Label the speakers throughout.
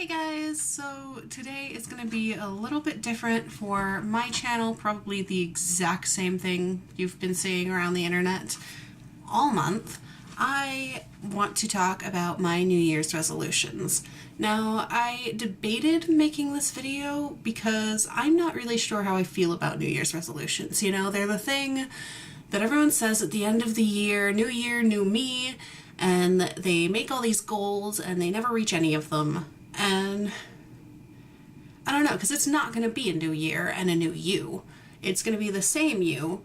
Speaker 1: Hey guys, so today is going to be a little bit different for my channel, probably the exact same thing you've been seeing around the internet all month. I want to talk about my New Year's resolutions. Now, I debated making this video because I'm not really sure how I feel about New Year's resolutions. You know, they're the thing that everyone says at the end of the year, new me, and they make all these goals and they never reach any of them. And I don't know, because it's not going to be a new year and a new you. It's going to be the same you,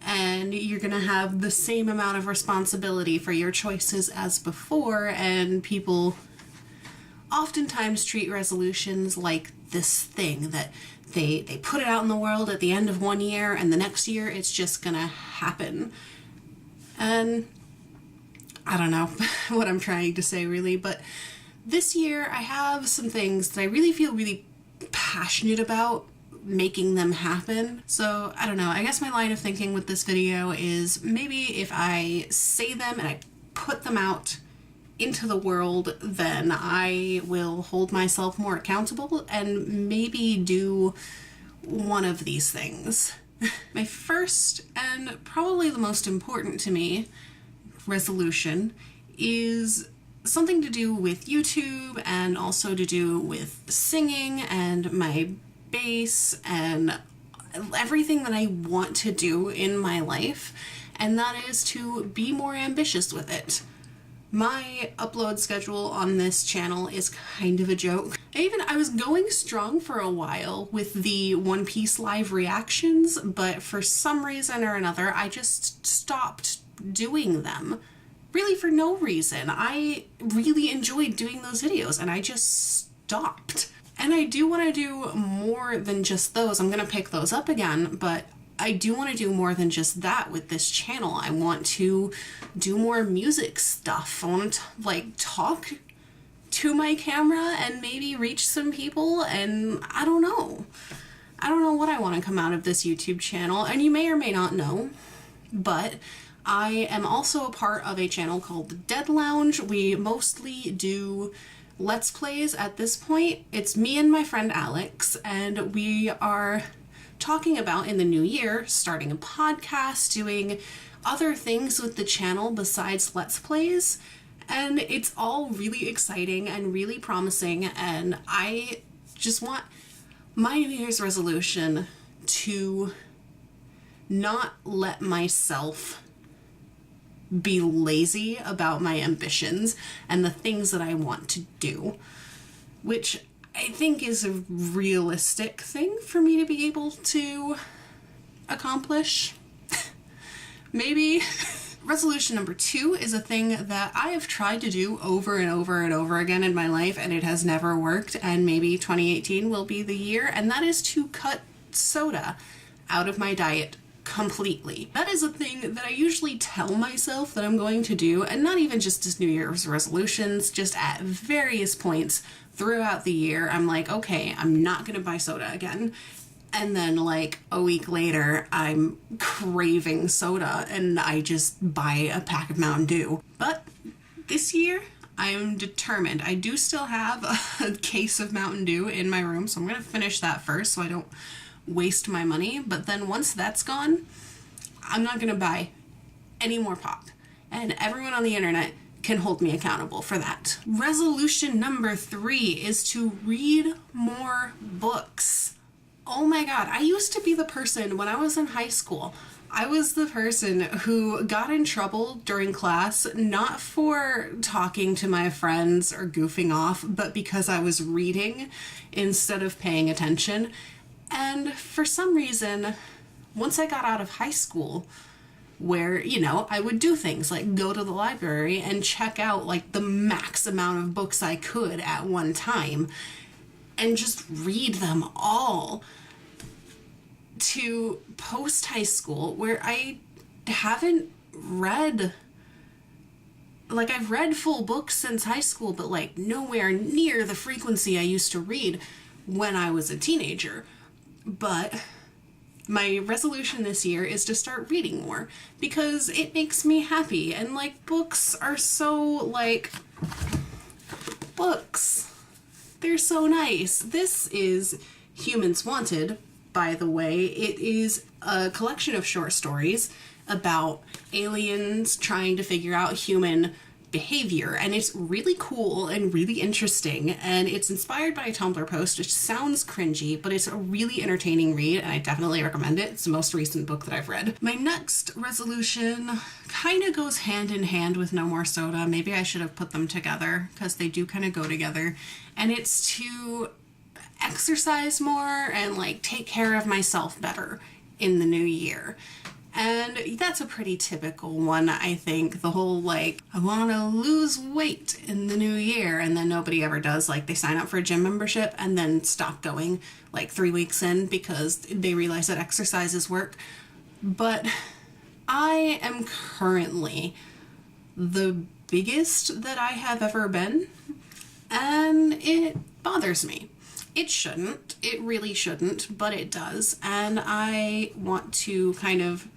Speaker 1: and you're going to have the same amount of responsibility for your choices as before, and people oftentimes treat resolutions like this thing that they put it out in the world at the end of one year, and the next year it's just going to happen. And I don't know what I'm trying to say really, but this year I have some things that I really feel really passionate about making them happen. So I don't know, I guess my line of thinking with this video is maybe if I say them and I put them out into the world, then I will hold myself more accountable and maybe do one of these things. My first and probably the most important to me resolution is something to do with YouTube and also to do with singing and my bass and everything that I want to do in my life, and that is to be more ambitious with it. My upload schedule on this channel is kind of a joke. I was going strong for a while with the One Piece live reactions, but for some reason or another I just stopped doing them. Really for no reason. I really enjoyed doing those videos and I just stopped. And I do want to do more than just those. I'm gonna pick those up again, but I do want to do more than just that with this channel. I want to do more music stuff. I want to like talk to my camera and maybe reach some people, and I don't know. I don't know what I want to come out of this YouTube channel, and you may or may not know, but I am also a part of a channel called The Dead Lounge. We mostly do Let's Plays at this point. It's me and my friend Alex, and we are talking about in the new year starting a podcast, doing other things with the channel besides Let's Plays, and it's all really exciting and really promising, and I just want my New Year's resolution to not let myself be lazy about my ambitions and the things that I want to do, which I think is a realistic thing for me to be able to accomplish. Maybe. Resolution number 2 is a thing that I have tried to do over and over and over again in my life, and it has never worked, and maybe 2018 will be the year, and that is to cut soda out of my diet completely. That is a thing that I usually tell myself that I'm going to do, and not even just as New Year's resolutions, just at various points throughout the year. I'm like, okay, I'm not gonna buy soda again. And then like a week later, I'm craving soda and I just buy a pack of Mountain Dew. But this year, I am determined. I do still have a case of Mountain Dew in my room, so I'm gonna finish that first so I don't waste my money, but then once that's gone, I'm not gonna buy any more pop, and everyone on the internet can hold me accountable for that. Resolution number 3 is to read more books. Oh my god, I used to be the person when I was in high school. I was the person who got in trouble during class, not for talking to my friends or goofing off, but because I was reading instead of paying attention. And for some reason, once I got out of high school, where, you know, I would do things like go to the library and check out like the max amount of books I could at one time and just read them all, to post high school where I haven't read, like I've read full books since high school, but like nowhere near the frequency I used to read when I was a teenager. But my resolution this year is to start reading more because it makes me happy, and like books are so like books. They're so nice. This is Humans Wanted, by the way. It is a collection of short stories about aliens trying to figure out human behavior, and it's really cool and really interesting, and it's inspired by a Tumblr post, which sounds cringy, but it's a really entertaining read, and I definitely recommend it. It's the most recent book that I've read. My next resolution kind of goes hand in hand with No More Soda. Maybe I should have put them together, because they do kind of go together, and it's to exercise more and like take care of myself better in the new year. And that's a pretty typical one, I think. The whole, like, I want to lose weight in the new year, and then nobody ever does. Like, they sign up for a gym membership and then stop going, like, 3 weeks in because they realize that exercises work. But I am currently the biggest that I have ever been, and it bothers me. It shouldn't. It really shouldn't, but it does. And I want to kind of,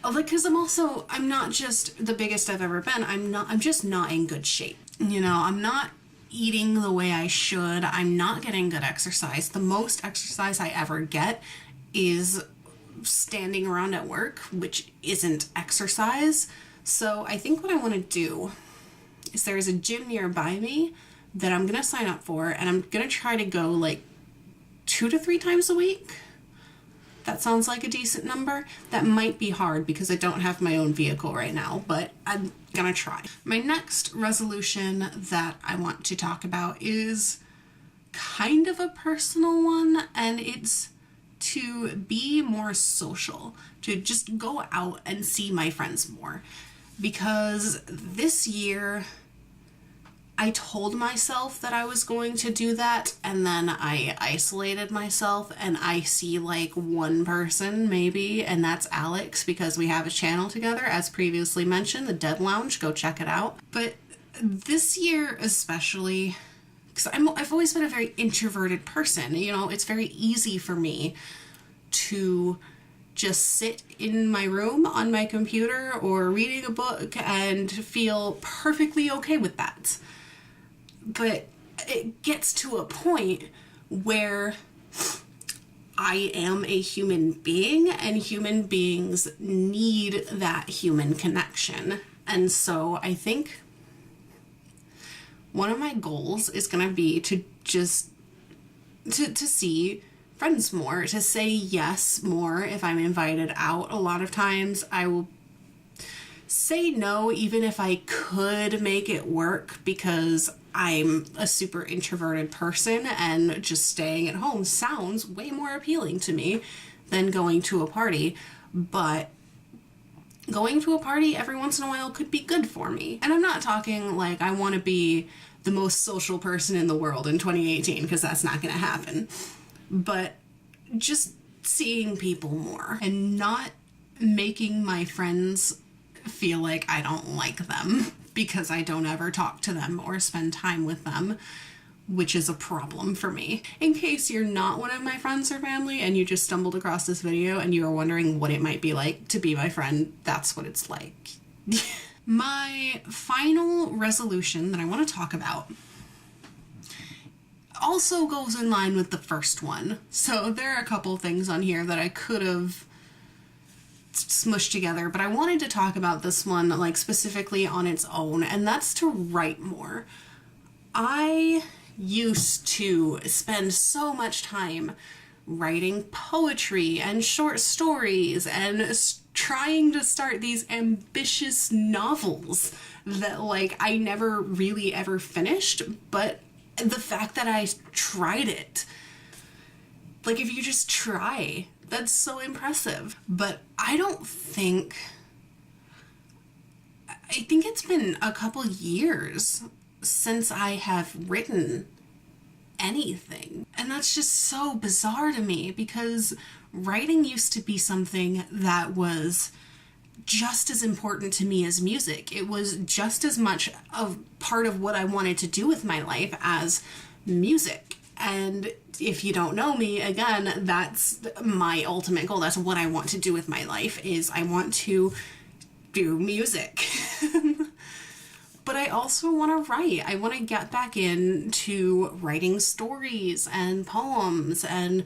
Speaker 1: like, because I'm not just the biggest I've ever been, I'm just not in good shape. You know, I'm not eating the way I should. I'm not getting good exercise. The most exercise I ever get is standing around at work, which isn't exercise. So I think what I want to do is there's a gym nearby me that I'm going to sign up for, and I'm going to try to go like 2 to 3 times a week. That sounds like a decent number. That might be hard because I don't have my own vehicle right now, but I'm gonna try. My next resolution that I want to talk about is kind of a personal one, and it's to be more social, to just go out and see my friends more. Because this year, I told myself that I was going to do that, and then I isolated myself, and I see like one person maybe, and that's Alex, because we have a channel together, as previously mentioned, the Dead Lounge. Go check it out. But this year especially, because I've always been a very introverted person, you know, it's very easy for me to just sit in my room on my computer or reading a book and feel perfectly okay with that. But it gets to a point where I am a human being, and human beings need that human connection. And so I think one of my goals is going to be to just to see friends more, to say yes more if I'm invited out. A lot of times I will say no even if I could make it work, because I'm a super introverted person, and just staying at home sounds way more appealing to me than going to a party. But going to a party every once in a while could be good for me. And I'm not talking like I want to be the most social person in the world in 2018, because that's not going to happen. But just seeing people more and not making my friends feel like I don't like them because I don't ever talk to them or spend time with them, which is a problem for me. In case you're not one of my friends or family and you just stumbled across this video and you are wondering what it might be like to be my friend, that's what it's like. My final resolution that I want to talk about also goes in line with the first one. So there are a couple things on here that I could have smushed together, but I wanted to talk about this one like specifically on its own, and that's to write more. I used to spend so much time writing poetry and short stories and trying to start these ambitious novels that like I never really ever finished, but the fact that I tried it, like if you just try, that's so impressive. But I think it's been a couple years since I have written anything. And that's just so bizarre to me, because writing used to be something that was just as important to me as music. It was just as much of part of what I wanted to do with my life as music. And if you don't know me, again, that's my ultimate goal. That's what I want to do with my life, is I want to do music. But I also want to write. I want to get back into writing stories and poems, and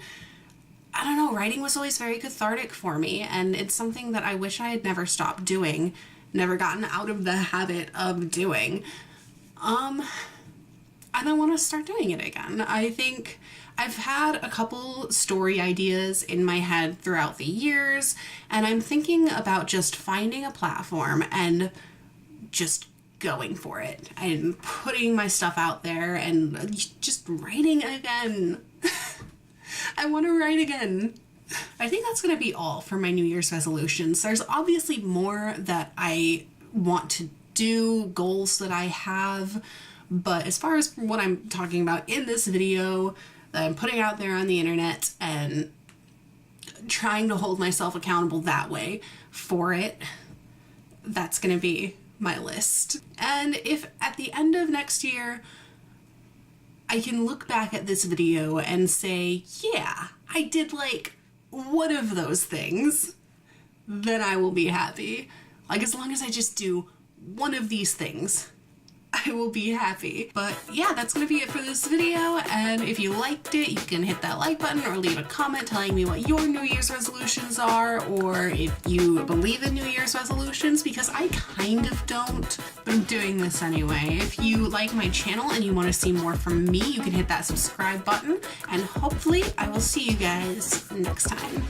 Speaker 1: I don't know, writing was always very cathartic for me, and it's something that I wish I had never stopped doing, never gotten out of the habit of doing. And I want to start doing it again. I think I've had a couple story ideas in my head throughout the years, and I'm thinking about just finding a platform and just going for it and putting my stuff out there and just writing again. I want to write again. I think that's going to be all for my New Year's resolutions. There's obviously more that I want to do, goals that I have, but as far as what I'm talking about in this video that I'm putting out there on the internet and trying to hold myself accountable that way for it, that's going to be my list. And if at the end of next year I can look back at this video and say, yeah, I did like one of those things, then I will be happy. Like, as long as I just do one of these things, I will be happy. But yeah, that's gonna be it for this video, and if you liked it, you can hit that like button or leave a comment telling me what your New Year's resolutions are, or if you believe in New Year's resolutions, because I kind of don't, but I'm doing this anyway. If you like my channel and you want to see more from me, you can hit that subscribe button, and hopefully I will see you guys next time.